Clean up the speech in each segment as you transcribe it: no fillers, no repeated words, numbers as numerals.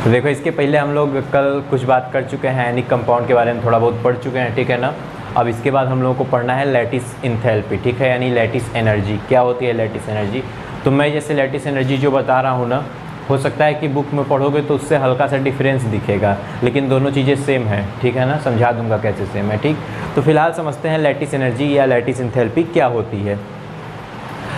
तो देखो इसके पहले हम लोग कल कुछ बात कर चुके हैं, आयनिक कंपाउंड के बारे में थोड़ा बहुत पढ़ चुके हैं, ठीक है ना। अब इसके बाद हम लोगों को पढ़ना है लैटिस इंथैल्पी, ठीक है, यानी लैटिस एनर्जी। क्या होती है लैटिस एनर्जी? तो मैं जैसे लैटिस एनर्जी जो बता रहा हूँ ना, हो सकता है कि बुक में पढ़ोगे तो उससे हल्का सा डिफरेंस दिखेगा, लेकिन दोनों चीज़ें सेम है, ठीक है ना। समझा दूंगा कैसे सेम है, ठीक। तो फिलहाल समझते हैं लैटिस एनर्जी या लैटिस इंथैल्पी क्या होती है।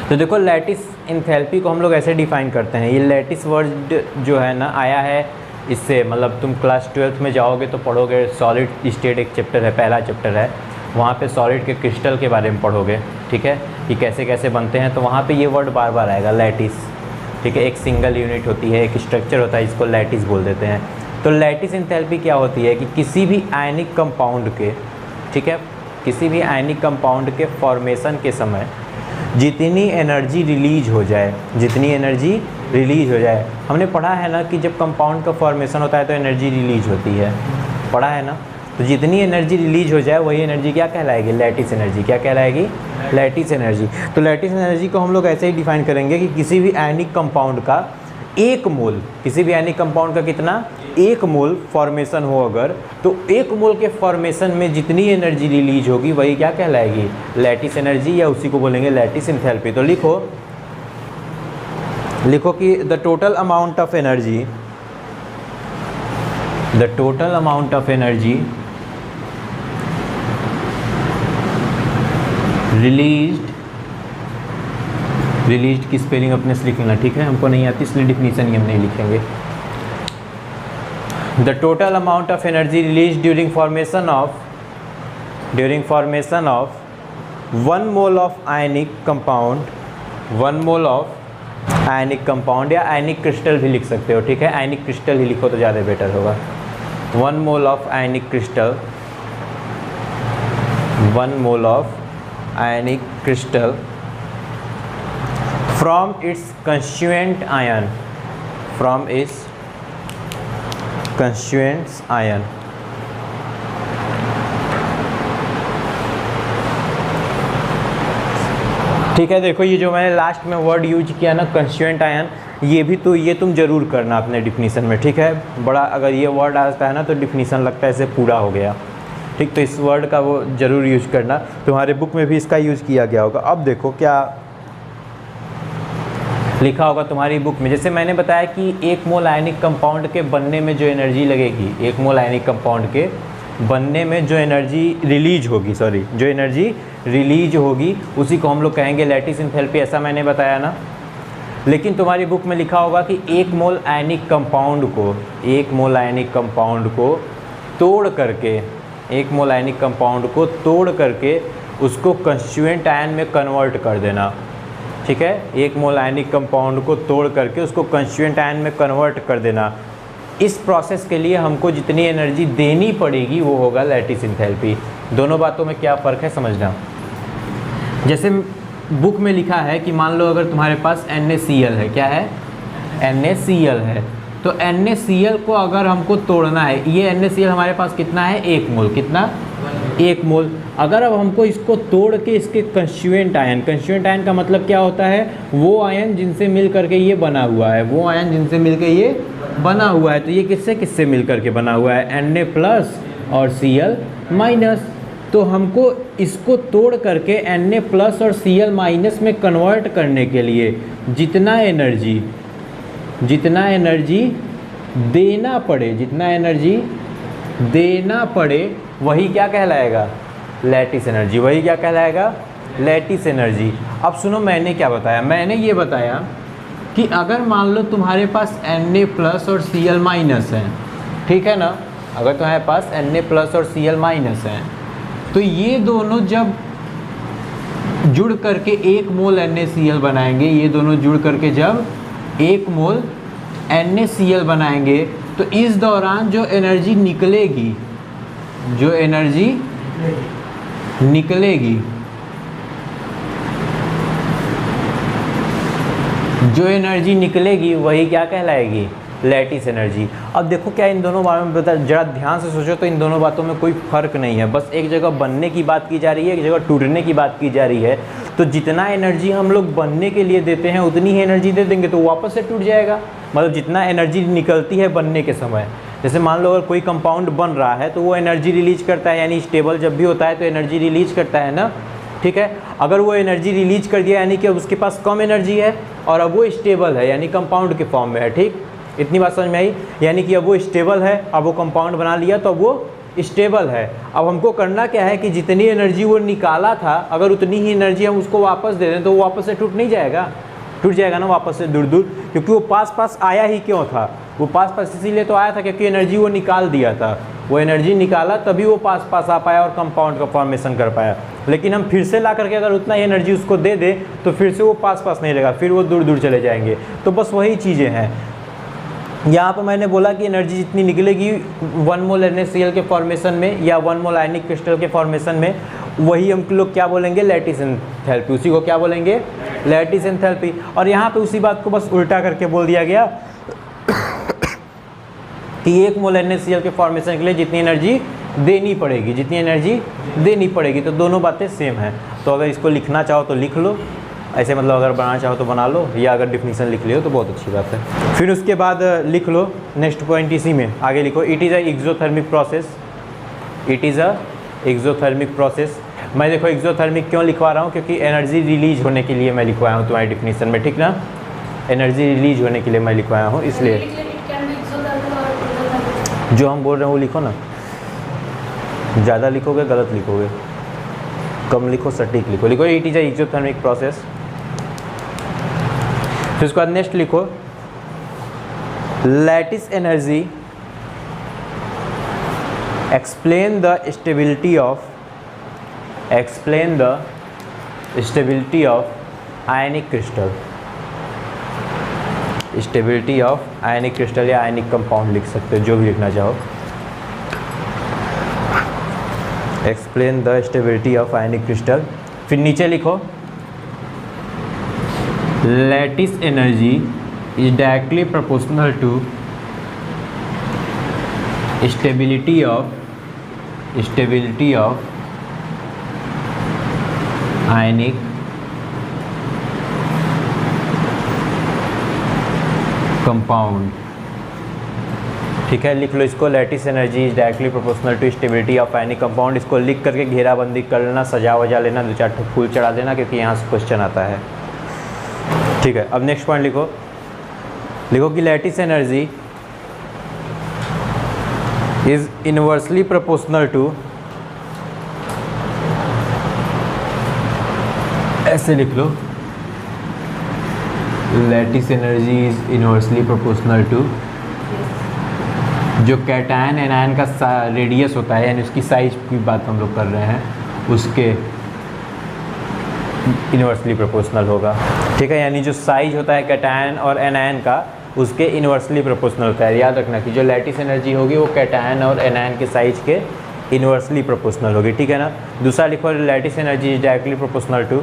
तो देखो लैटिस इंथैल्पी को हम लोग ऐसे डिफाइन करते हैं, ये लैटिस वर्ड जो है ना आया है इससे, मतलब तुम क्लास 12th में जाओगे तो पढ़ोगे, सॉलिड स्टेट एक चैप्टर है, पहला चैप्टर है, वहाँ पे सॉलिड के क्रिस्टल के बारे में पढ़ोगे, ठीक है, कि कैसे कैसे बनते हैं। तो वहाँ पे ये वर्ड बार बार आएगा लैटिस, ठीक है। एक सिंगल यूनिट होती है, एक स्ट्रक्चर होता है, इसको लैटिस बोल देते हैं। तो लैटिस इंथैल्पी क्या होती है कि किसी भी आयनिक कंपाउंड के, ठीक है, किसी भी आयनिक कंपाउंड के फॉर्मेशन के समय जितनी एनर्जी रिलीज हो जाए, जितनी एनर्जी रिलीज हो जाए, हमने पढ़ा है ना कि जब कंपाउंड का फॉर्मेशन होता है तो एनर्जी रिलीज होती है, पढ़ा है ना। तो जितनी एनर्जी रिलीज हो जाए वही एनर्जी क्या कहलाएगी? Lattice energy. क्या कहलाएगी? Lattice energy. तो लैटिस एनर्जी को हम लोग ऐसे ही डिफाइन करेंगे कि किसी भी आयनिक कंपाउंड का एक मोल, किसी भी आयनिक कंपाउंड का कितना? एक मोल फॉर्मेशन हो अगर, तो एक मोल के फॉर्मेशन में जितनी एनर्जी रिलीज होगी वही क्या कहलाएगी? लैटिस एनर्जी, या उसी को बोलेंगे लैटिस इंथैल्पी। तो लिखो कि the total amount of energy, the total amount of energy released की स्पेलिंग अपने से लिख लेना, ठीक है, हमको नहीं आती इसलिए डिफिनीशन ही हम नहीं लिखेंगे। The total amount of energy release during formation of 1 mole of ionic compound, 1 mole of ionic compound, या आयनिक क्रिस्टल भी लिख सकते हो, ठीक है, आयनिक क्रिस्टल ही लिखो तो ज़्यादा बेटर होगा। 1 mole of ionic crystal, 1 mole of ionic crystal from its constituent ion, from its constituent ion, ठीक है। देखो ये जो मैंने लास्ट में वर्ड यूज किया ना कंस्टिट्यूएंट आयन, ये भी तो ये तुम जरूर करना अपने डिफिनीशन में, ठीक है। बड़ा अगर ये वर्ड आता है ना तो डिफिनीशन लगता है इसे पूरा हो गया, ठीक। तो इस वर्ड का वो जरूर यूज करना, तुम्हारे बुक में भी इसका यूज किया गया होगा। अब देखो क्या लिखा होगा तुम्हारी बुक में। जैसे मैंने बताया कि 1 मोल आयनिक कंपाउंड के बनने में जो एनर्जी लगेगी, 1 मोल आयनिक कंपाउंड के बनने में जो एनर्जी रिलीज होगी, जो एनर्जी रिलीज होगी उसी को हम लोग कहेंगे लैटिस इंथैल्पी, ऐसा मैंने बताया ना। लेकिन तुम्हारी बुक में लिखा होगा कि 1 मोल आयनिक कंपाउंड को, 1 मोल आयनिक कंपाउंड को तोड़ करके, 1 मोल आयनिक कंपाउंड को तोड़ करके उसको कंस्टिट्यूएंट आयन में कन्वर्ट कर देना, ठीक है। 1 मोल आयनिक कंपाउंड को तोड़ करके उसको कंस्टिट्यूएंट आयन में कन्वर्ट कर देना। इस प्रोसेस के लिए हमको जितनी एनर्जी देनी पड़ेगी वो होगा लैटिस इंथैल्पी। दोनों बातों में क्या फ़र्क है समझना। जैसे बुक में लिखा है कि मान लो अगर तुम्हारे पास NaCl है, क्या है? NaCl है। तो NaCl को अगर हमको तोड़ना है, ये NaCl हमारे पास कितना है? 1 मोल। कितना? 1 मोल। अगर अब हमको इसको तोड़ के इसके कंस्टिट्यूएंट आयन, कंस्टिट्यूएंट आयन का मतलब क्या होता है? वो आयन जिनसे मिल करके ये बना हुआ है, वो आयन जिनसे मिल के ये बना हुआ है। तो ये किससे मिल करके बना हुआ है? Na प्लस और Cl माइनस। तो हमको इसको तोड़ करके Na प्लस और Cl माइनस में कन्वर्ट करने के लिए जितना एनर्जी देना पड़े, जितना एनर्जी देना पड़े वही क्या कहलाएगा? Lattice energy. वही क्या कहलाएगा? Lattice energy. अब सुनो मैंने क्या बताया, मैंने ये बताया कि अगर मान लो तुम्हारे पास Na प्लस और Cl माइनस है, ठीक है ना, अगर तुम्हारे पास Na प्लस और Cl माइनस है, तो ये दोनों जब जुड़ करके 1 मोल NaCl बनाएंगे, ये दोनों जुड़ करके जब 1 मोल NaCl बनाएंगे, तो इस दौरान जो एनर्जी निकलेगी, जो एनर्जी निकलेगी, वही क्या कहलाएगी? Lattice energy. अब देखो क्या इन दोनों बातों में बता, जरा ध्यान से सोचो तो इन दोनों बातों में कोई फ़र्क नहीं है, बस एक जगह बनने की बात की जा रही है, एक जगह टूटने की बात की जा रही है। तो जितना एनर्जी हम लोग बनने के लिए देते हैं उतनी ही एनर्जी दे देंगे तो वापस से टूट जाएगा। मतलब जितना एनर्जी निकलती है बनने के समय, जैसे मान लो अगर कोई कंपाउंड बन रहा है तो वो एनर्जी रिलीज करता है, यानी स्टेबल जब भी होता है तो एनर्जी रिलीज करता है ना, ठीक है। अगर वो एनर्जी रिलीज कर दिया यानी कि अब उसके पास कम एनर्जी है और अब वो स्टेबल है, यानी कंपाउंड के फॉर्म में है, ठीक। इतनी बात समझ में आई, यानी कि अब वो स्टेबल है, अब वो कंपाउंड बना लिया तो अब वो स्टेबल है। अब हमको करना क्या है कि जितनी एनर्जी वो निकाला था अगर उतनी ही एनर्जी हम उसको वापस दे दें तो वो वापस से टूट नहीं जाएगा, टूट जाएगा ना वापस से दूर दूर, क्योंकि वो पास पास आया ही क्यों था, वो पास पास इसीलिए तो आया था क्योंकि एनर्जी वो निकाल दिया था, वो एनर्जी निकाला तभी वो पास पास आ पाया और कंपाउंड का फॉर्मेशन कर पाया। लेकिन हम फिर से ला करके अगर उतना ही एनर्जी उसको दे दे तो फिर से वो पास पास नहीं रहेगा, फिर वो दूर दूर चले जाएंगे। तो बस वही चीज़ें हैं। यहाँ पर मैंने बोला कि एनर्जी जितनी निकलेगी 1 मोल NaCl के फॉर्मेशन में या 1 मोल आयनिक क्रिस्टल के फॉर्मेशन में, वही हम लोग क्या बोलेंगे, लैटिस एंथैल्पी, उसी को क्या बोलेंगे, लैटिस एंथैल्पी। और यहाँ पे उसी बात को बस उल्टा करके बोल दिया गया कि 1 मोल NaCl के फॉर्मेशन के लिए जितनी एनर्जी देनी पड़ेगी, जितनी एनर्जी देनी पड़ेगी, तो दोनों बातें सेम हैं। तो अगर इसको लिखना चाहो तो लिख लो, ऐसे मतलब अगर बनाना चाहो तो बना लो, या अगर डिफिनीशन लिख लियो तो बहुत अच्छी बात है। फिर उसके बाद लिख लो नेक्स्ट पॉइंट, इसी में आगे लिखो, it is a exothermic process, it is a exothermic process. मैं देखो एक्सोथर्मिक क्यों लिखवा रहा हूँ, क्योंकि एनर्जी रिलीज होने के लिए मैं लिखवाया हूँ तुम्हारी डिफिनीशन में, ठीक ना, एनर्जी रिलीज होने के लिए मैं लिखवाया हूँ, इसलिए जो हम बोल रहे हैं वो लिखो ना, ज़्यादा लिखोगे गलत लिखोगे, कम लिखो सटीक लिखो, लिखो it is a exothermic process. फिर उसके बाद नेक्स्ट लिखो, lattice energy explain the stability of, explain the stability of ionic crystal, stability of ionic crystal या आयनिक कंपाउंड लिख सकते हो, जो भी लिखना चाहो। Explain the stability of ionic crystal. फिर नीचे लिखो, lattice energy is directly proportional to stability of ionic compound, ठीक है। लिख लो इसको, lattice energy is directly proportional to stability of ionic compound. इसको लिख करके घेराबंदी कर लेना, सजा वजा लेना, 2-4 फूल चढ़ा देना, क्योंकि यहाँ से क्वेश्चन आता है, ठीक है। अब नेक्स्ट पॉइंट लिखो, लिखो कि lattice energy is inversely proportional to, ऐसे लिख लो, lattice energy is inversely proportional to, जो कैटायन एनायन का रेडियस होता है, यानी उसकी साइज की बात हम लोग कर रहे हैं, उसके इनवर्सली प्रोपोर्शनल होगा, ठीक है। यानी जो साइज होता है कैटायन और एनायन का, उसके इनवर्सली प्रोपोर्शनल होता है। याद रखना कि जो लैटिस एनर्जी होगी वो कैटायन और एनायन के साइज के इनवर्सली प्रोपोर्शनल होगी, ठीक है ना। दूसरा लिखो, lattice energy is directly proportional to,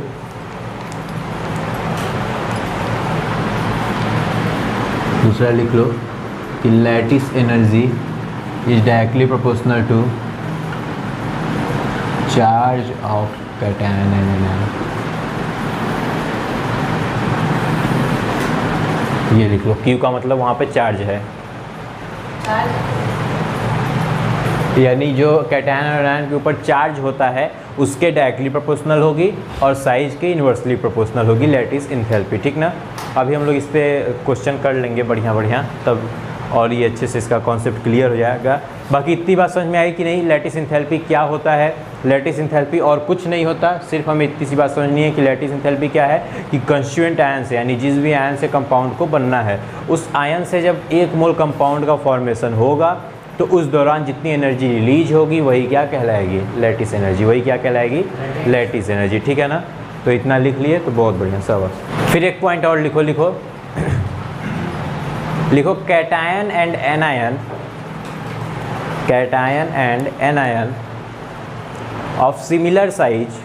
दूसरा लिख लो कि lattice energy is directly proportional to charge of cation and anion, ये लिख लो। Q का मतलब वहाँ पे चार्ज है, यानी जो कैटायन और एनायन के ऊपर चार्ज होता है उसके डायरेक्टली प्रोपोर्शनल होगी और साइज के इन्वर्सली प्रोपोर्शनल होगी लैटिस एंथैल्पी, ठीक ना। अभी हम लोग इस पर क्वेश्चन कर लेंगे बढ़िया तब, और ये अच्छे से इसका कॉन्सेप्ट क्लियर हो जाएगा। बाकी इतनी बात समझ में आई कि नहीं, लैटिस एंथैल्पी क्या होता है। लैटिस एंथैल्पी और कुछ नहीं होता, सिर्फ हमें इतनी सी बात समझनी है कि लैटिस एंथैल्पी क्या है, कि कंस्टिट्यूएंट आयन से, यानी जिस भी आयन से कंपाउंड को बनना है, उस आयन से जब 1 मोल कंपाउंड का फॉर्मेशन होगा तो उस दौरान जितनी एनर्जी रिलीज होगी वही क्या कहलाएगी, लैटिस एनर्जी, वही क्या कहलाएगी, लैटिस एनर्जी, ठीक है ना। तो इतना लिख लिए तो बहुत बढ़िया सब। फिर एक पॉइंट और लिखो, लिखो cation and anion, cation and anion of similar size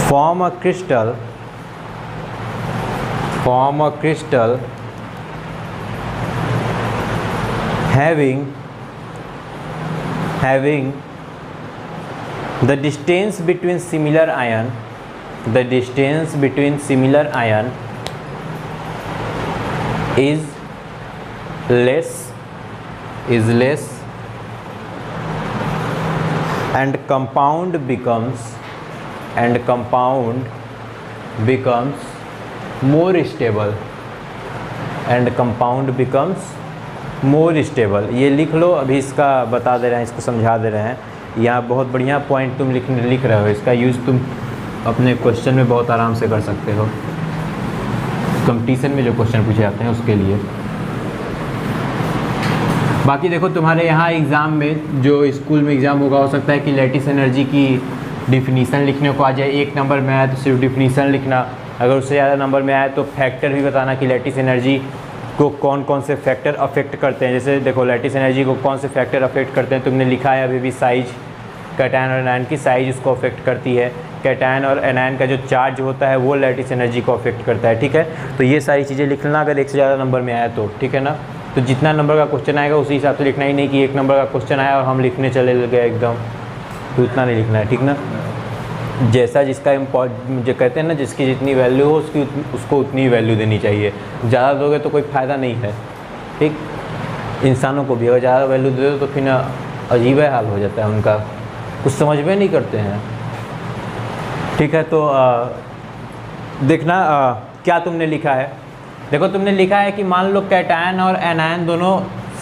form a crystal having the distance between similar ion is less and compound becomes more stable ये लिख लो। अभी इसका बता दे रहे हैं, इसको समझा दे रहे हैं। यहाँ बहुत बढ़िया पॉइंट तुम लिख रहे हो, इसका यूज़ तुम अपने क्वेश्चन में बहुत आराम से कर सकते हो, कंपटीशन में जो क्वेश्चन पूछे जाते हैं उसके लिए। बाकी देखो तुम्हारे यहाँ एग्ज़ाम में, जो स्कूल में एग्ज़ाम होगा, हो सकता है कि लैटिस एनर्जी की डिफिनीसन लिखने को आ जाए। 1 नंबर में आया तो सिर्फ डिफिनीसन लिखना, अगर उससे ज़्यादा नंबर में आया तो फैक्टर भी बताना कि लैटिस एनर्जी को कौन कौन से फैक्टर अफेक्ट करते हैं। जैसे देखो लैटिस एनर्जी को कौन से फैक्टर अफेक्ट करते हैं, तुमने लिखा है अभी भी साइज, कैटायन और एनायन की साइज उसको अफेक्ट करती है। कैटायन और एनायन का जो चार्ज होता है वो लैटिस एनर्जी को अफेक्ट करता है, ठीक है। तो ये सारी चीज़ें लिख लेना अगर 1 से ज़्यादा नंबर में आया तो, ठीक है ना। तो जितना नंबर का क्वेश्चन आएगा उसी हिसाब से लिखना, ही नहीं कि 1 नंबर का क्वेश्चन आया और हम लिखने चले गए एकदम, तो उतना नहीं लिखना है, ठीक ना। जैसा जिसका जो कहते हैं ना, जिसकी जितनी वैल्यू हो उसको उतनी वैल्यू देनी चाहिए। ज़्यादा दोगे तो कोई फ़ायदा नहीं है, ठीक। इंसानों को भी अगर ज़्यादा वैल्यू दे दो तो फिर अजीब हाल हो जाता है उनका, कुछ समझ में नहीं करते हैं, ठीक है। तो देखना क्या तुमने लिखा है। देखो तुमने लिखा है कि मान लो कैटायन और एनायन दोनों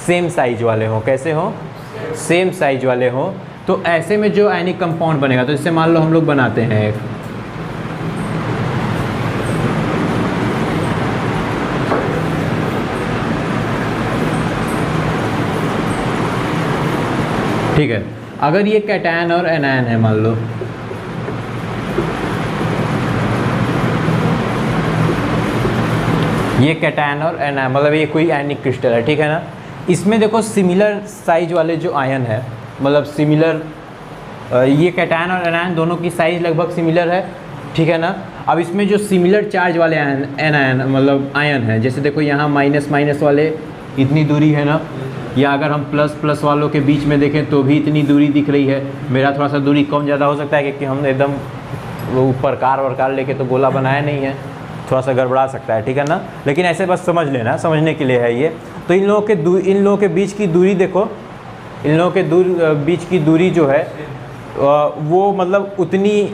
सेम साइज वाले हो। कैसे हो? सेम साइज वाले हो। तो ऐसे में जो आयनिक कंपाउंड बनेगा, तो इससे मान लो हम लोग बनाते हैं एक, ठीक है। अगर ये कैटायन और एनायन है मान लो, ये कैटायन और एनायन, मतलब ये कोई आयनिक क्रिस्टल है, ठीक है ना। इसमें देखो सिमिलर साइज वाले जो आयन है, मतलब सिमिलर, ये कैटायन और एनायन दोनों की साइज लगभग सिमिलर है, ठीक है ना। अब इसमें जो सिमिलर चार्ज वाले एनायन मतलब आयन है, जैसे देखो यहाँ माइनस माइनस वाले इतनी दूरी है ना, या अगर हम प्लस प्लस वालों के बीच में देखें तो भी इतनी दूरी दिख रही है। मेरा थोड़ा सा दूरी कम ज़्यादा हो सकता है क्योंकि हमने एकदम वो ऊपर कार वरकार लेके तो गोला बनाया नहीं है, थोड़ा सा गड़बड़ा सकता है, ठीक है ना। लेकिन ऐसे बस समझ लेना, समझने के लिए है ये। तो इन लोगों के बीच की दूरी देखो, इन लोगों के बीच की दूरी जो है वो मतलब उतनी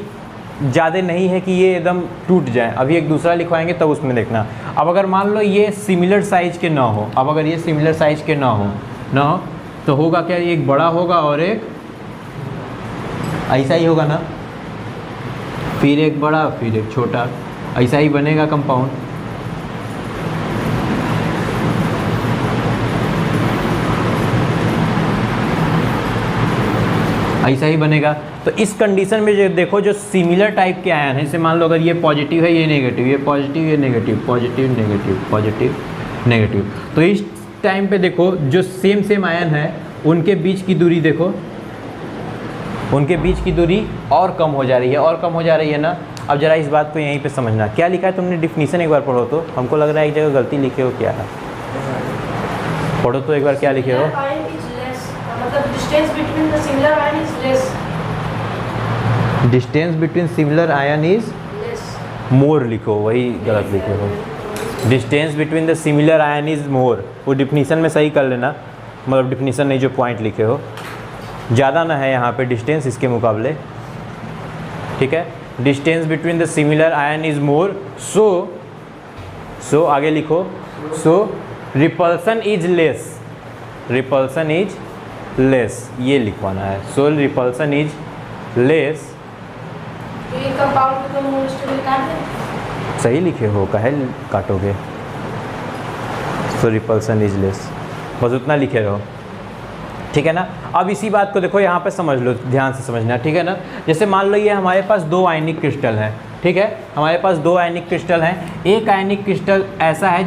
ज़्यादा नहीं है कि ये एकदम टूट जाए। अभी एक दूसरा लिखवाएंगे तब उसमें देखना। अब अगर मान लो ये सिमिलर साइज के ना हो, अब अगर ये सिमिलर साइज के ना हो तो होगा क्या, एक बड़ा होगा और एक ऐसा ही होगा ना, फिर एक बड़ा फिर एक छोटा, ऐसा ही बनेगा कंपाउंड। ऐसा ही बनेगा। तो इस कंडीशन में जो देखो, जो सिमिलर टाइप के आयन हैं, जैसे मान लो अगर ये पॉजिटिव है, ये नेगेटिव, ये पॉजिटिव, ये negative, positive negative, positive negative, तो इस टाइम पे देखो जो सेम आयन है उनके बीच की दूरी देखो, उनके बीच की दूरी और कम हो जा रही है, और कम हो जा रही है ना। अब जरा इस बात को यहीं पे समझना। क्या लिखा है तुमने, डिफिनीशन एक बार पढ़ो तो, हमको लग रहा है एक जगह गलती लिखे हो, क्या है पढ़ो तो एक बार, क्या लिखे हो। Distance between similar ion is मोर लिखो, वही गलत लिखे हो। Distance between the similar ion is मोर, वो डिफिनीशन में सही कर लेना, मतलब डिफिनीशन नहीं जो पॉइंट लिखे हो, ज़्यादा ना है यहाँ पे डिस्टेंस इसके मुकाबले, ठीक है। Distance between the similar ion is more, so आगे लिखो, so repulsion is less, repulsion is less, ये लिखवाना है। सो रिपल्सन इज लेस, सही लिखे हो, काहे काटोगे। सो रिपल्सन इज लेस, बस उतना लिखे रहो, ठीक है ना। अब इसी बात को देखो यहाँ पे समझ लो, ध्यान से समझना, ठीक है ना। जैसे मान लो ये हमारे पास 2 आयनिक क्रिस्टल हैं, ठीक है, हमारे पास 2 आयनिक क्रिस्टल हैं। एक आयनिक क्रिस्टल ऐसा है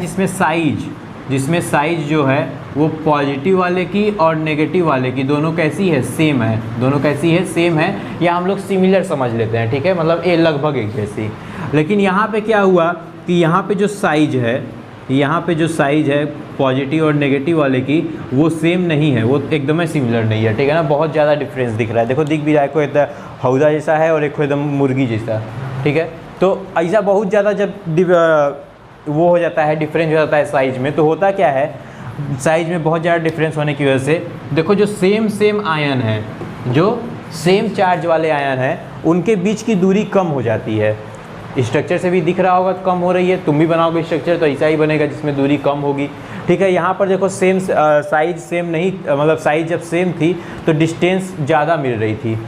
जिसमें साइज जो है वो पॉजिटिव वाले की और नेगेटिव वाले की दोनों कैसी है, सेम है, दोनों कैसी है, सेम है, या हम लोग सिमिलर समझ लेते हैं, ठीक है, मतलब ये लगभग एक जैसी। लेकिन यहाँ पे क्या हुआ कि यहाँ पे जो साइज है, यहाँ पे जो साइज है पॉजिटिव और नेगेटिव वाले की, वो सेम नहीं है, वो एकदम सिमिलर नहीं है, ठीक है ना। बहुत ज़्यादा डिफरेंस दिख रहा है, देखो दिख भी रहा है, कोई एकदम हौदा जैसा है और एक एकदम मुर्गी जैसा, ठीक है। तो ऐसा बहुत ज़्यादा जब वो हो जाता है, डिफरेंस हो जाता है साइज में। तो होता क्या है, साइज में बहुत ज़्यादा डिफरेंस होने की वजह से देखो जो सेम आयन है, जो सेम चार्ज वाले आयन हैं, उनके बीच की दूरी कम हो जाती है। स्ट्रक्चर से भी दिख रहा होगा कम हो रही है, तुम भी बनाओगे स्ट्रक्चर तो ऐसा ही बनेगा जिसमें दूरी कम होगी। ठीक है, यहाँ पर देखो सेम साइज सेम नहीं, मतलब साइज जब सेम थी तो डिस्टेंस ज़्यादा मिल रही थी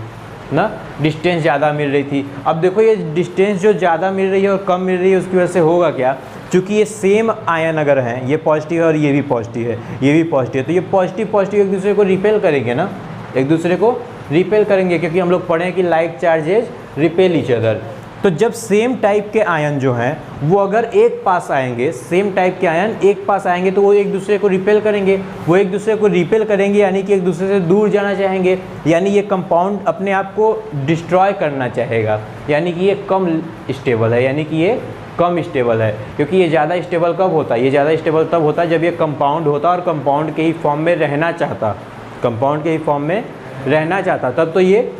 ना, डिस्टेंस ज़्यादा मिल रही थी। अब देखो ये डिस्टेंस जो ज़्यादा मिल रही है और कम मिल रही है उसकी वजह से होगा क्या, चूँकि ये सेम आयन अगर हैं, ये पॉजिटिव है और ये भी पॉजिटिव है, ये भी पॉजिटिव है, तो ये पॉजिटिव एक दूसरे को रिपेल करेंगे ना, एक दूसरे को रिपेल करेंगे, क्योंकि हम लोग पढ़े हैं कि like charges repel each other. तो जब सेम टाइप के आयन जो हैं वो अगर एक पास आएंगे, सेम टाइप के आयन एक पास आएंगे तो वो एक दूसरे को रिपेल करेंगे, वो एक दूसरे को रिपेल करेंगे यानी कि एक दूसरे से दूर जाना चाहेंगे, यानी ये कंपाउंड अपने आप को डिस्ट्रॉय करना चाहेगा, यानी कि ये कम स्टेबल है, यानी कि ये कम स्टेबल है। क्योंकि ये ज़्यादा स्टेबल कब होता है, ये ज़्यादा स्टेबल तब होता है जब ये कंपाउंड होता और कंपाउंड के ही फॉर्म में रहना चाहता, कंपाउंड के ही फॉर्म में रहना चाहता, तब तो ये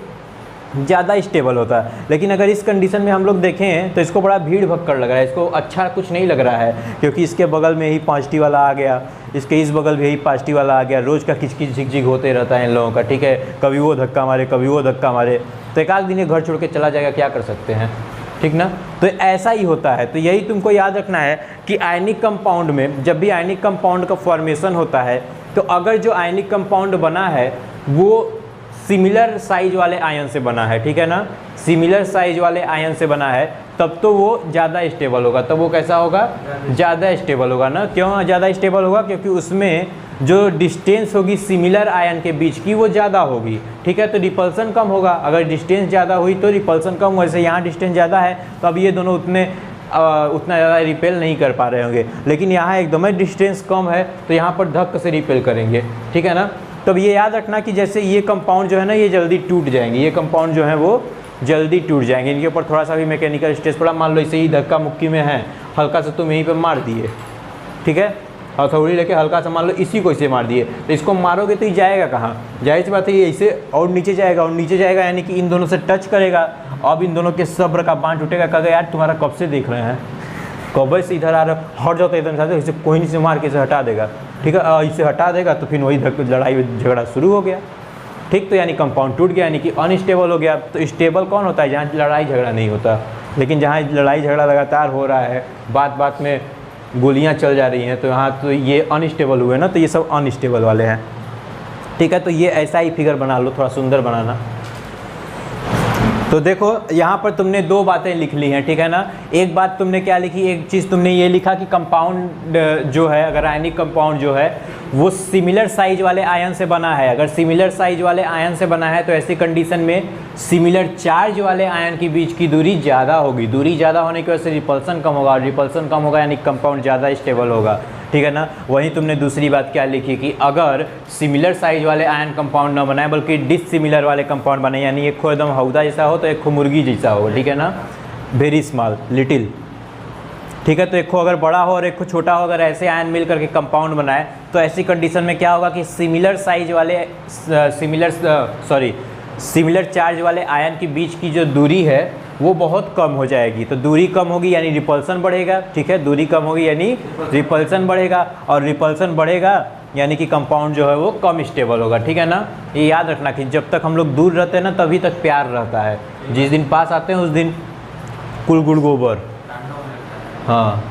ज़्यादा स्टेबल होता है। लेकिन अगर इस कंडीशन में हम लोग देखें तो इसको बड़ा भीड़ भक्कड़ लग रहा है, इसको अच्छा कुछ नहीं लग रहा है, क्योंकि इसके बगल में ही पॉजिटिव वाला आ गया, इसके इस बगल में ही पॉजिटिव वाला आ गया, रोज़ का किचकिच झिकझिक होते रहता है इन लोगों का। ठीक है, कभी वो धक्का मारे, कभी वो धक्का मारे, तो एक आध दिन ये घर छोड़ के चला जाएगा, क्या कर सकते हैं, ठीक ना। तो ऐसा ही होता है। तो यही तुमको याद रखना है कि आयनिक कंपाउंड में जब भी आयनिक कंपाउंड का फॉर्मेशन होता है, तो अगर जो आयनिक कंपाउंड बना है वो सिमिलर साइज वाले आयन से बना है, ठीक है ना, सिमिलर साइज वाले आयन से बना है, तब तो वो ज़्यादा स्टेबल होगा। तब वो कैसा होगा, ज़्यादा स्टेबल होगा ना। क्यों ज़्यादा स्टेबल होगा, क्योंकि उसमें जो डिस्टेंस होगी सिमिलर आयन के बीच की वो ज़्यादा होगी। ठीक है, तो रिपल्सन कम होगा। अगर डिस्टेंस ज़्यादा हुई तो रिपल्सन कम, वैसे यहाँ डिस्टेंस ज़्यादा है तो अब ये दोनों उतना ज़्यादा रिपेल नहीं कर पा रहे होंगे, लेकिन यहाँ एकदम डिस्टेंस कम है तो यहाँ पर धक्क से रिपेल करेंगे। ठीक है ना। तब ये याद रखना कि जैसे ये कंपाउंड जो है ना ये जल्दी टूट जाएंगे, ये कंपाउंड जो है वो जल्दी टूट जाएंगे। इनके ऊपर थोड़ा सा भी मैकेनिकल स्ट्रेस पड़ा, मान लो इसे ही धक्का मुक्की में है, हल्का से तुम यहीं पे मार दिए, ठीक है, हथौड़ी लेके हल्का सा मान लो इसी को इसे मार दिए, तो इसको मारोगे तो ये जाएगा कहाँ, जाहिर सी बात है ये इसे और नीचे जाएगा, और नीचे जाएगा यानी कि इन दोनों से टच करेगा। अब इन दोनों के सब्र का बांध टूटेगा, कहेगा यार तुम्हारा कब से देख रहे हैं, कब से इधर आ रहा, हट जाओ तो एकदम से इसे कोई नहीं से मार के इसे हटा देगा। ठीक है, इसे हटा देगा तो फिर वही लड़ाई झगड़ा शुरू हो गया। ठीक, तो यानी कंपाउंड टूट गया, यानी कि अनस्टेबल हो गया। तो स्टेबल कौन होता है, जहाँ लड़ाई झगड़ा नहीं होता। लेकिन जहाँ लड़ाई झगड़ा लगातार हो रहा है, बात बात में गोलियाँ चल जा रही हैं, तो यहाँ तो ये अनस्टेबल हुए ना, तो ये सब अनस्टेबल वाले हैं। ठीक है, तो ये ऐसा ही फिगर बना लो, थोड़ा सुंदर बनाना। तो देखो यहाँ पर तुमने दो बातें लिख ली हैं, ठीक है ना। एक बात तुमने क्या लिखी, एक चीज़ तुमने ये लिखा कि कंपाउंड जो है, अगर आयनिक कंपाउंड जो है वो सिमिलर साइज वाले आयन से बना है। अगर सिमिलर साइज वाले आयन से बना है तो ऐसी कंडीशन में सिमिलर चार्ज वाले आयन के बीच की दूरी ज़्यादा होगी। दूरी ज़्यादा होने की वजह से रिपल्सन कम होगा, और रिपल्सन कम होगा यानी कंपाउंड ज़्यादा स्टेबल होगा। ठीक है ना। वहीं तुमने दूसरी बात क्या लिखी कि अगर सिमिलर साइज वाले आयन कंपाउंड ना बनाए बल्कि डिसिमिलर वाले कंपाउंड बने, यानी एक खो एकदम हौदा जैसा हो तो एक खो मुर्गी जैसा हो। ठीक है ना, वेरी स्मॉल, लिटिल। ठीक है, तो एक खो अगर बड़ा हो और एक खो छोटा हो, अगर ऐसे आयन मिल करके कंपाउंड बनाए तो ऐसी कंडीशन में क्या होगा कि सिमिलर साइज वाले सिमिलर चार्ज वाले आयन के बीच की जो दूरी है वो बहुत कम हो जाएगी। तो दूरी कम होगी यानी रिपल्सन बढ़ेगा। ठीक है, दूरी कम होगी यानी रिपल्सन बढ़ेगा, और रिपल्सन बढ़ेगा यानी कि कंपाउंड जो है वो कम स्टेबल होगा। ठीक है ना, ये याद रखना कि जब तक हम लोग दूर रहते हैं ना तभी तक प्यार रहता है, जिस दिन पास आते हैं उस दिन कुल गुड़ गोबर। हाँ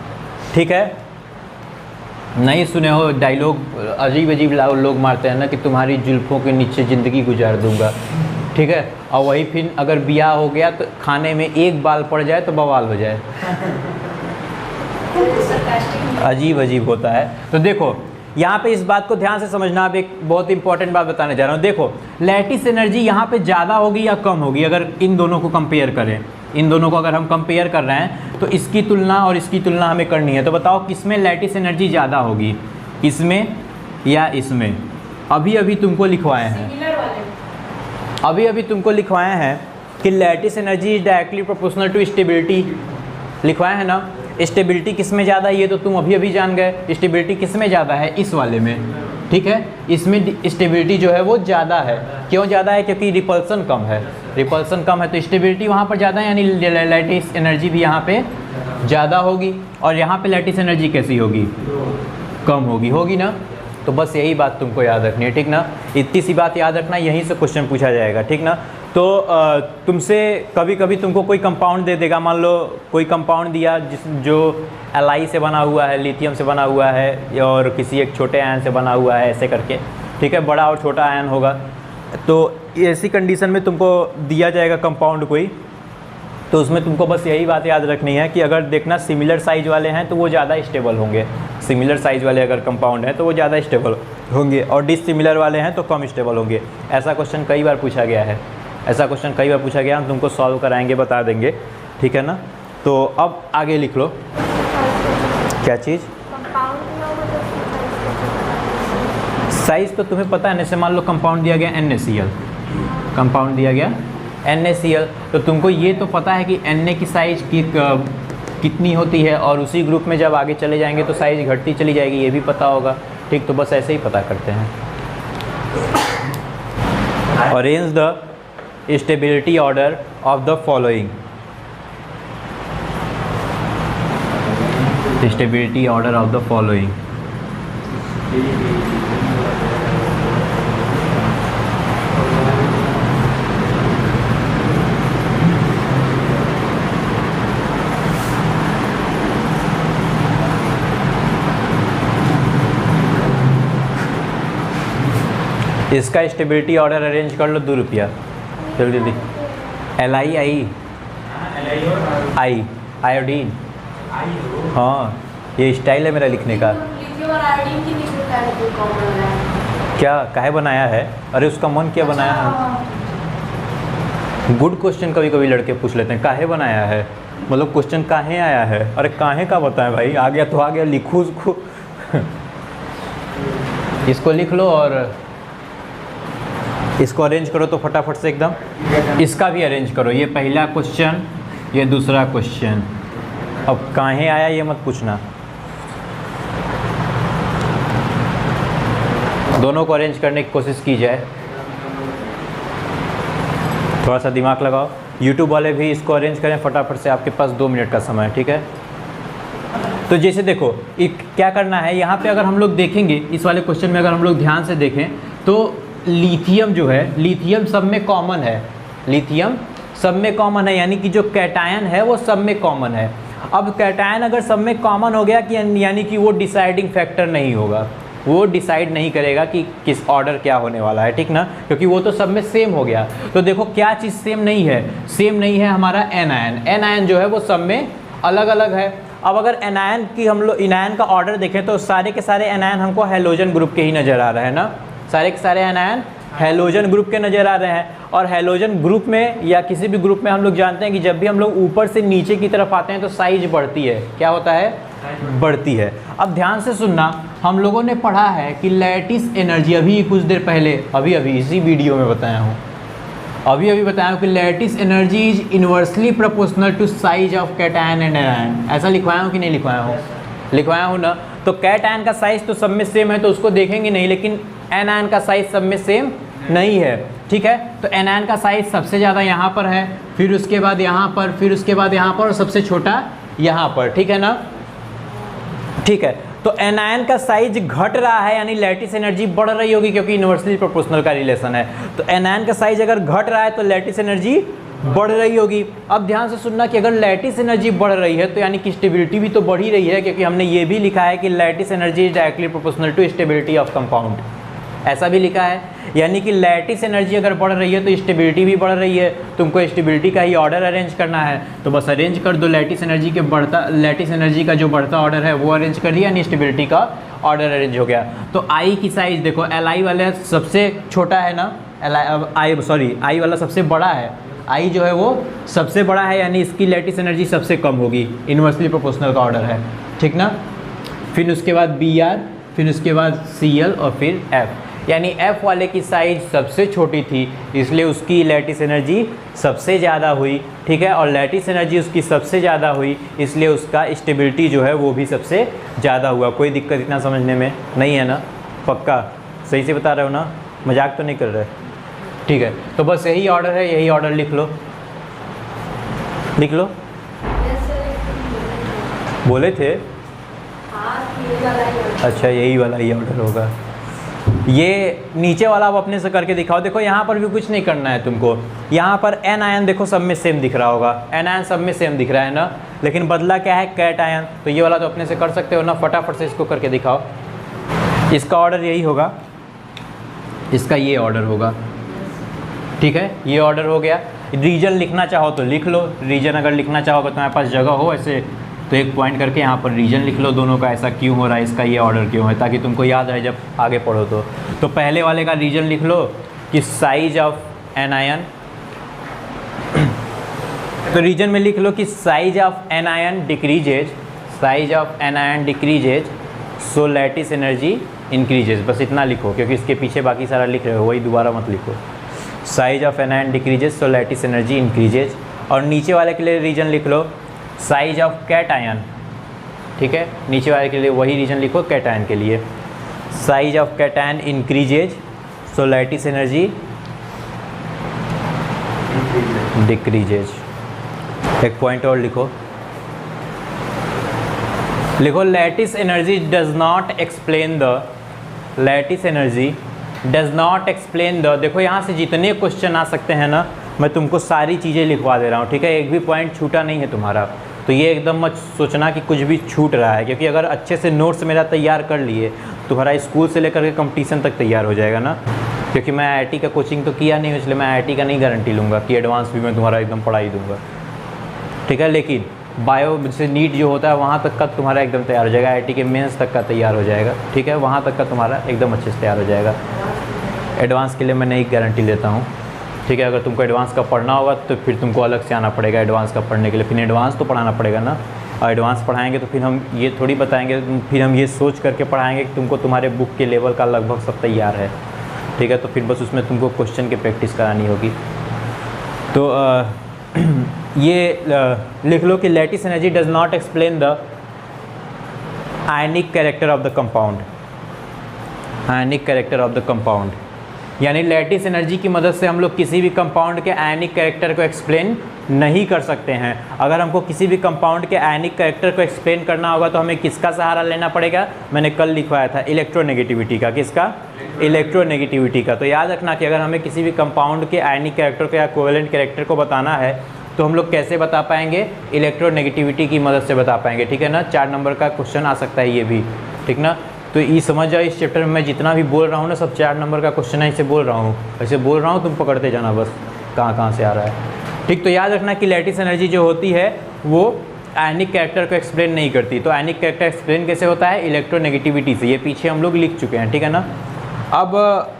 ठीक है, नहीं सुने हो डायलॉग अजीब अजीब लोग मारते हैं ना कि तुम्हारी जुल्फों के नीचे ज़िंदगी गुजार दूंगा। ठीक है, और वही फिर अगर ब्याह हो गया तो खाने में एक बाल पड़ जाए तो बवाल हो जाए। अजीब अजीब होता है। तो देखो यहाँ पे इस बात को ध्यान से समझना। अब एक बहुत इंपॉर्टेंट बात बताने जा रहा हूँ। देखो लैटिस एनर्जी यहाँ पे ज़्यादा होगी या कम होगी, अगर इन दोनों को कंपेयर करें, इन दोनों को अगर हम कंपेयर कर रहे हैं तो इसकी तुलना और इसकी तुलना हमें करनी है। तो बताओ किसमें लैटिस एनर्जी ज़्यादा होगी, इसमें या इसमें? अभी अभी तुमको लिखवाए हैं, अभी अभी तुमको लिखवाए हैं कि lattice energy is directly proportional to stability, लिखवाए हैं ना। स्टेबिलिटी किस में ज़्यादा है ये तो तुम अभी अभी जान गए। स्टेबिलिटी किस में ज़्यादा है, इस वाले में। ठीक है, इसमें स्टेबिलिटी जो है वो ज़्यादा है। क्यों ज़्यादा है? क्योंकि रिपल्सन कम है। रिपल्सन कम है तो स्टेबिलिटी वहाँ पर ज़्यादा है, यानी लैटिस एनर्जी भी यहाँ पे ज़्यादा होगी, और यहाँ पे लैटिस एनर्जी कैसी होगी, कम होगी ना। तो बस यही बात तुमको याद रखनी है, ठीक ना। इतनी सी बात याद रखना, यहीं से क्वेश्चन पूछा जाएगा, ठीक ना। तो तुमसे कभी कभी तुमको कोई कंपाउंड दे देगा, मान लो कोई कंपाउंड दिया जो Li से बना हुआ है, लिथियम से बना हुआ है, और किसी एक छोटे आयन से बना हुआ है, ऐसे करके, ठीक है, बड़ा और छोटा आयन होगा। तो ऐसी कंडीशन में तुमको दिया जाएगा कंपाउंड कोई, तो उसमें तुमको बस यही बात याद रखनी है कि अगर देखना सिमिलर साइज वाले हैं तो वो ज़्यादा स्टेबल होंगे, सिमिलर साइज वाले अगर कंपाउंड हैं तो वो ज़्यादा स्टेबल होंगे, और डिसिमिलर वाले हैं तो कम स्टेबल होंगे। ऐसा क्वेश्चन कई बार पूछा गया है, ऐसा क्वेश्चन कई बार पूछा गया, हम तुमको सॉल्व कराएंगे, बता देंगे, ठीक है ना। तो अब आगे लिख लो, क्या चीज़, साइज़ तो तुम्हें पता है। जैसे मान लो कंपाउंड दिया गया NaCl, कंपाउंड दिया गया NaCl, तो तुमको ये तो पता है कि Na की साइज़ कितनी होती है, और उसी ग्रुप में जब आगे चले जाएंगे तो साइज़ घटती चली जाएगी, ये भी पता होगा, ठीक। तो बस ऐसे ही पता करते हैं। Arrange the stability order of the following, stability order of the following. इसका स्टेबिलिटी ऑर्डर अरेंज कर लो, 2 रुपया, जल्दी जल्दी। Li आई आयोडीन, हाँ ये स्टाइल है मेरा लिखने का। क्या काहे बनाया है, अरे उसका मन क्या बनाया है। गुड क्वेश्चन कभी कभी लड़के पूछ लेते हैं, काहे बनाया है, मतलब क्वेश्चन काहे आया है, अरे काहे का बताएं भाई, आ गया तो आ गया, लिखो उसको इसको लिख लो और इसको अरेंज करो तो फटाफट से एकदम। इसका भी अरेंज करो, ये पहला क्वेश्चन, ये दूसरा क्वेश्चन। अब काहे आया ये मत पूछना, दोनों को अरेंज करने की कोशिश की जाए, थोड़ा सा दिमाग लगाओ। यूट्यूब वाले भी इसको अरेंज करें फटाफट से, आपके पास 2 मिनट का समय है, ठीक है। तो जैसे देखो क्या करना है, यहाँ पे अगर हम लोग देखेंगे इस वाले क्वेश्चन में, अगर हम लोग ध्यान से देखें तो लिथियम जो है, लिथियम सब में कॉमन है, लिथियम सब में कॉमन है, यानी कि जो कैटायन है वो सब में कॉमन है। अब कैटायन अगर सब में कॉमन हो गया कि यानी कि वो डिसाइडिंग फैक्टर नहीं होगा, वो डिसाइड नहीं करेगा कि किस ऑर्डर क्या होने वाला है, ठीक ना, क्योंकि वो तो सब में सेम हो गया। तो देखो क्या चीज़ सेम नहीं है, सेम नहीं है हमारा एनायन, एनायन जो है वो सब में अलग अलग है। अब अगर एनायन की हम लोग एनायन का ऑर्डर देखें तो सारे के सारे एनायन हमको हैलोजन ग्रुप के ही नज़र आ रहे हैं ना, सारे के सारे एनायन हैलोजन ग्रुप के नज़र आ रहे हैं। और हैलोजन ग्रुप में या किसी भी ग्रुप में हम लोग जानते हैं कि जब भी हम लोग ऊपर से नीचे की तरफ आते हैं तो साइज बढ़ती है, क्या होता है, बढ़ती है। अब ध्यान से सुनना, हम लोगों ने पढ़ा है कि लैटिस एनर्जी, अभी कुछ देर पहले अभी इसी वीडियो में बताया हूँ, अभी बताया हूँ कि lattice energy is inversely proportional to size of cation and anion. ऐसा लिखवाया हूँ कि नहीं लिखवाया हूँ, लिखवाया हूँ ना। तो कैटायन का साइज तो सब में सेम है तो उसको देखेंगे नहीं, लेकिन एनायन का साइज सब में सेम नहीं है, ठीक है। तो एनायन का साइज सबसे ज़्यादा यहाँ पर है, फिर उसके बाद यहाँ पर, फिर उसके बाद यहाँ पर, और सबसे छोटा यहाँ पर, ठीक है ना, ठीक है। तो एनायन का साइज घट रहा है, यानी लैटिस एनर्जी बढ़ रही होगी, क्योंकि इनवर्सली प्रोपोर्शनल का रिलेशन है। तो एनायन का साइज अगर घट रहा है तो लैटिस एनर्जी बढ़ रही होगी। अब ध्यान से सुनना कि अगर लैटिस एनर्जी बढ़ रही है तो यानी कि स्टेबिलिटी भी तो बढ़ ही रही है, क्योंकि हमने ये भी लिखा है कि lattice energy is directly proportional to stability of compound, ऐसा भी लिखा है। यानी कि लैटिस एनर्जी अगर बढ़ रही है तो स्टेबिलिटी भी बढ़ रही है, तुमको स्टेबिलिटी का ही ऑर्डर अरेंज करना है, तो बस अरेंज कर दो। लैटिस एनर्जी के बढ़ता, लैटिस एनर्जी का जो बढ़ता ऑर्डर है वो अरेंज कर दिया, यानी स्टेबिलिटी का ऑर्डर अरेंज हो गया। तो आई की साइज देखो, Li वाला सबसे छोटा है ना, आई वाला सबसे बड़ा है, आई जो है वो सबसे बड़ा है, यानी इसकी लैटिस एनर्जी सबसे कम होगी, इनवर्सली प्रोपोर्शनल का ऑर्डर है, ठीक ना। फिर उसके बाद Br, फिर उसके बाद Cl और फिर F, यानी F वाले की साइज सबसे छोटी थी इसलिए उसकी लैटिस एनर्जी सबसे ज़्यादा हुई, ठीक है। और लैटिस एनर्जी उसकी सबसे ज़्यादा हुई इसलिए उसका स्टेबिलिटी जो है वो भी सबसे ज़्यादा हुआ। कोई दिक्कत इतना समझने में नहीं है ना, पक्का सही से बता रहे हो ना, मजाक तो नहीं कर रहे, ठीक है। तो बस यही ऑर्डर है, यही ऑर्डर लिख लो, लिख लो। बोले थे। हाँ, यही वाला ही ऑर्डर। अच्छा, यही वाला ही ऑर्डर होगा। ये नीचे वाला आप अपने से करके दिखाओ। देखो यहाँ पर भी कुछ नहीं करना है तुमको। यहाँ पर एन आयन देखो सब में सेम दिख रहा होगा, एन आयन सब में सेम दिख रहा है ना, लेकिन बदला क्या है, कैट आयन। तो ये वाला तो अपने से कर सकते हो ना, फटाफट से इसको करके दिखाओ। इसका ऑर्डर यही होगा, इसका ये ऑर्डर होगा, ठीक है, ये ऑर्डर हो गया। रीजन लिखना चाहो तो लिख लो, रीजन अगर लिखना चाहोगे तुम्हारे पास जगह हो ऐसे तो एक पॉइंट करके यहाँ पर रीजन लिख लो दोनों का, ऐसा क्यों हो रहा है, इसका ये ऑर्डर क्यों है, ताकि तुमको याद रहे जब आगे पढ़ो तो पहले वाले का रीजन लिख लो कि साइज ऑफ एन आयन। तो रीजन में लिख लो कि size of an ion decreases, size of an ion decreases so lattice energy increases. बस इतना लिखो, क्योंकि इसके पीछे बाकी सारा लिख रहे हो, वही दोबारा मत लिखो। Size of an ion decreases so lattice energy increases. और नीचे वाले के लिए रीजन लिख लो साइज ऑफ कैट आयन, ठीक है, नीचे वाले के लिए वही रीजन लिखो कैट आयन के लिए, size of cation increases so lattice energy decreases. एक पॉइंट और लिखो, लिखो lattice energy does not explain the, lattice energy does not explain the. देखो यहाँ से जितने क्वेश्चन आ सकते हैं ना, मैं तुमको सारी चीज़ें लिखवा दे रहा हूँ, ठीक है, एक भी पॉइंट छूटा नहीं है तुम्हारा। तो ये एकदम मत सोचना कि कुछ भी छूट रहा है, क्योंकि अगर अच्छे से नोट्स मेरा तैयार कर लिए तुम्हारा स्कूल से लेकर के कंपटीशन तक तैयार हो जाएगा ना। क्योंकि मैं IIT का कोचिंग तो किया नहीं, इसलिए मैं IIT का नहीं गारंटी लूँगा कि एडवांस भी मैं तुम्हारा एकदम पढ़ाई दूँगा, ठीक है। लेकिन बायो से नीट जो होता है वहाँ तक का तुम्हारा एकदम तैयार हो जाएगा, IIT के मेंस तक का तैयार हो जाएगा, ठीक है, वहाँ तक का तुम्हारा एकदम अच्छे से तैयार हो जाएगा। एडवांस के लिए मैं नहीं गारंटी लेता हूँ, ठीक है। अगर तुमको एडवांस का पढ़ना होगा तो फिर तुमको अलग से आना पड़ेगा एडवांस का पढ़ने के लिए, फिर एडवांस तो पढ़ाना पड़ेगा ना। और एडवांस पढ़ाएंगे तो फिर हम ये थोड़ी बताएंगे, फिर हम ये सोच करके पढ़ाएंगे कि तुमको तुम्हारे बुक के लेवल का लगभग सब तैयार है, ठीक है। तो फिर बस उसमें तुमको क्वेश्चन की प्रैक्टिस करानी होगी। तो ये लिख लो कि lattice energy does not explain the ionic character of the compound, ionic character of the compound. यानी लैटिस एनर्जी की मदद से हम लोग किसी भी कंपाउंड के आयनिक कैरेक्टर को एक्सप्लेन नहीं कर सकते हैं। अगर हमको किसी भी कंपाउंड के आयनिक कैरेक्टर को एक्सप्लेन करना होगा तो हमें किसका सहारा लेना पड़ेगा, मैंने कल लिखवाया था, इलेक्ट्रोनेगेटिविटी का। किसका? इलेक्ट्रोनेगेटिविटी का। तो याद रखना कि अगर हमें किसी भी कंपाउंड के आयनिक कैरेक्टर को या कोवेलेंट कैरेक्टर को बताना है तो हम लोग कैसे बता पाएंगे, इलेक्ट्रोनेगेटिविटी की मदद से बता पाएंगे, ठीक है ना। 4 नंबर का क्वेश्चन आ सकता है ये भी, ठीक ना। तो ये समझ जाओ, इस चैप्टर में मैं जितना भी बोल रहा हूँ ना सब 4 नंबर का क्वेश्चन है, इसे बोल रहा हूँ, ऐसे बोल रहा हूँ, तुम पकड़ते जाना बस कहाँ कहाँ से आ रहा है, ठीक। तो याद रखना कि लैटिस एनर्जी जो होती है वो आयनिक कैरेक्टर को एक्सप्लेन नहीं करती। तो आयनिक कैरेक्टर एक्सप्लेन कैसे होता है, इलेक्ट्रोनेगेटिविटी से। ये पीछे हम लोग लिख चुके हैं, ठीक है ना। अब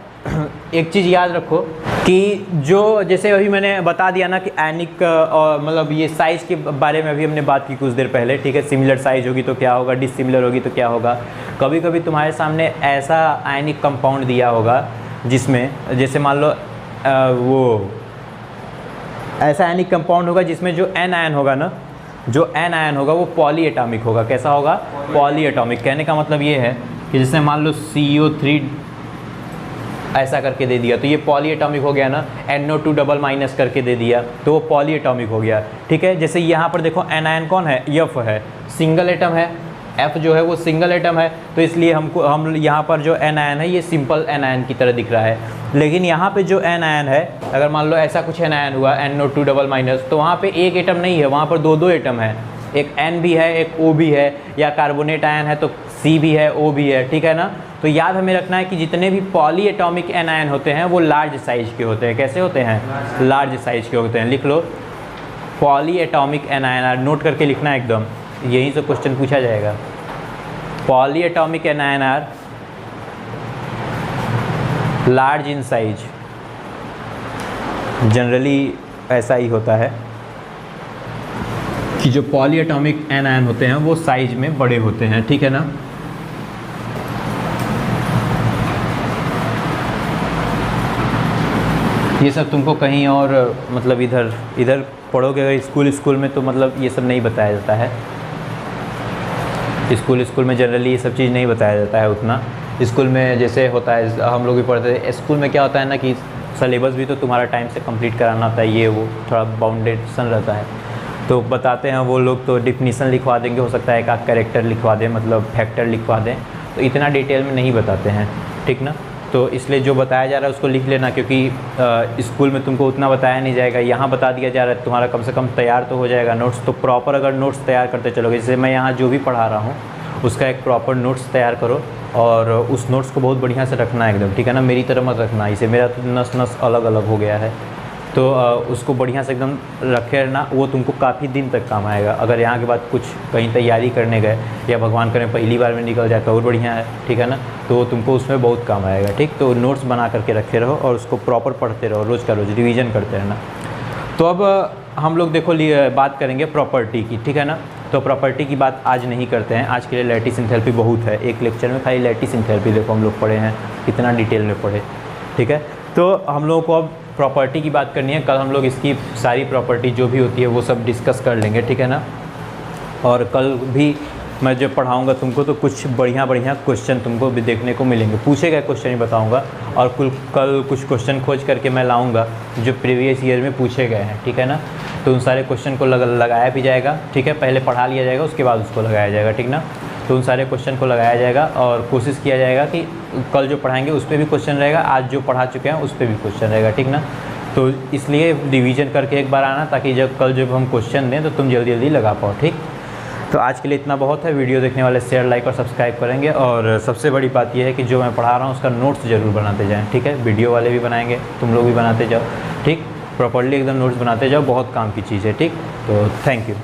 एक चीज़ याद रखो कि जो जैसे अभी मैंने बता दिया ना कि आयनिक और मतलब ये साइज़ के बारे में अभी हमने बात की कुछ देर पहले, ठीक है। सिमिलर साइज होगी तो क्या होगा, डिसिमिलर होगी तो क्या होगा। कभी कभी तुम्हारे सामने ऐसा आयनिक कंपाउंड दिया होगा जिसमें, जैसे मान लो वो ऐसा आयनिक कंपाउंड होगा जिसमें जो एन आयन होगा ना, जो एन आयन होगा वो पॉली एटॉमिक होगा। कैसा होगा? Poly atomic. कहने का मतलब ये है कि जैसे मान लो CO3 ऐसा करके दे दिया तो ये पॉली एटॉमिक हो गया ना, NO2 डबल माइनस करके दे दिया तो वो पॉली एटॉमिक हो गया, ठीक है। जैसे यहाँ पर देखो एन आयन कौन है, F है, सिंगल एटम है, F जो है वो सिंगल एटम है, तो इसलिए हम यहाँ पर जो एन आयन है ये सिंपल एन आयन की तरह दिख रहा है। लेकिन यहाँ पे जो एन आयन है, अगर मान लो ऐसा कुछ एन आयन हुआ NO2 डबल माइनस, तो वहाँ पे एक एटम नहीं है, वहाँ पर 2 एटम है, एक N भी है एक O भी है, या कार्बोनेट आयन है तो C भी है O भी है, ठीक है ना। तो याद हमें रखना है कि जितने भी पॉली एटॉमिक एन आयन होते हैं वो लार्ज साइज के होते हैं। कैसे होते हैं? लार्ज साइज के होते हैं। लिख लो polyatomic anion, note करके लिखना एकदम, यहीं से क्वेश्चन पूछा जाएगा। Polyatomic anion are large in size, generally ऐसा ही होता है कि जो पॉली एटॉमिक एन आयन होते हैं वो साइज में बड़े होते हैं, ठीक है ना। ये सब तुमको कहीं और मतलब इधर पढ़ोगे अगर स्कूल में तो मतलब ये सब नहीं बताया जाता है। स्कूल में जनरली ये सब चीज़ नहीं बताया जाता है उतना। स्कूल में जैसे होता है, हम लोग भी पढ़ते थे, स्कूल में क्या होता है ना कि सिलेबस भी तो तुम्हारा टाइम से कंप्लीट कराना होता है, ये वो थोड़ा बाउंडेशन रहता है। तो बताते हैं वो लोग तो डिफिनीसन लिखवा देंगे, हो सकता है एक आध कैरेक्टर लिखवा दें, मतलब फैक्टर लिखवा दें, तो इतना डिटेल में नहीं बताते हैं, ठीक ना। तो इसलिए जो बताया जा रहा है उसको लिख लेना, क्योंकि स्कूल में तुमको उतना बताया नहीं जाएगा, यहाँ बता दिया जा रहा है, तुम्हारा कम से कम तैयार तो हो जाएगा नोट्स। तो प्रॉपर अगर नोट्स तैयार करते चलोगे, जैसे मैं यहाँ जो भी पढ़ा रहा हूँ उसका एक प्रॉपर नोट्स तैयार करो, और उस नोट्स को बहुत बढ़िया से रखना है एकदम, ठीक है ना। मेरी तरह मत रखना, इसे मेरा तो नस नस अलग अलग हो गया है, तो उसको बढ़िया से एकदम रखे रहना, वो तुमको काफ़ी दिन तक काम आएगा। अगर यहाँ के बाद कुछ कहीं तैयारी करने गए या भगवान करे पहली बार में निकल जाए तो और बढ़िया है, ठीक है ना, तो तुमको उसमें बहुत काम आएगा, ठीक। तो नोट्स बना करके रखे रहो और उसको प्रॉपर पढ़ते रहो, रोज़ का रोज़ रिवीजन करते रहना। तो अब हम लोग देखो बात करेंगे प्रॉपर्टी की, ठीक है ना। तो प्रॉपर्टी की बात आज नहीं करते हैं, आज के लिए लैटिस एंथैल्पी बहुत है, एक लेक्चर में खाली लैटिस एंथैल्पी देखो हम लोग पढ़े हैं, कितना डिटेल में पढ़े, ठीक है। तो हम लोगों को अब प्रॉपर्टी की बात करनी है, कल हम लोग इसकी सारी प्रॉपर्टी जो भी होती है वो सब डिस्कस कर लेंगे, ठीक है ना। और कल भी मैं जब पढ़ाऊंगा तुमको तो कुछ बढ़िया बढ़िया क्वेश्चन तुमको भी देखने को मिलेंगे, पूछे गए क्वेश्चन ही बताऊंगा, और कल कुछ क्वेश्चन खोज करके मैं लाऊंगा जो प्रीवियस ईयर में पूछे गए हैं, ठीक है ना। तो उन सारे क्वेश्चन को लगाया भी जाएगा, ठीक है, पहले पढ़ा लिया जाएगा उसके बाद उसको लगाया जाएगा, ठीक ना। तो उन सारे क्वेश्चन को लगाया जाएगा और कोशिश किया जाएगा कि कल जो पढ़ाएंगे उस पर भी क्वेश्चन रहेगा, आज जो पढ़ा चुके हैं उस पर भी क्वेश्चन रहेगा, ठीक ना। तो इसलिए रिवीजन करके एक बार आना, ताकि जब हम क्वेश्चन दें तो तुम जल्दी जल्दी लगा पाओ, ठीक। तो आज के लिए इतना बहुत है। वीडियो देखने वाले शेयर, लाइक और सब्सक्राइब करेंगे, और सबसे बड़ी बात यह है कि जो मैं पढ़ा रहा हूँ उसका नोट्स ज़रूर बनाते जाएँ, ठीक है। वीडियो वाले भी बनाएंगे, तुम लोग भी बनाते जाओ, ठीक। प्रॉपर्ली एकदम नोट्स बनाते जाओ, बहुत काम की चीज़ है, ठीक। तो थैंक यू।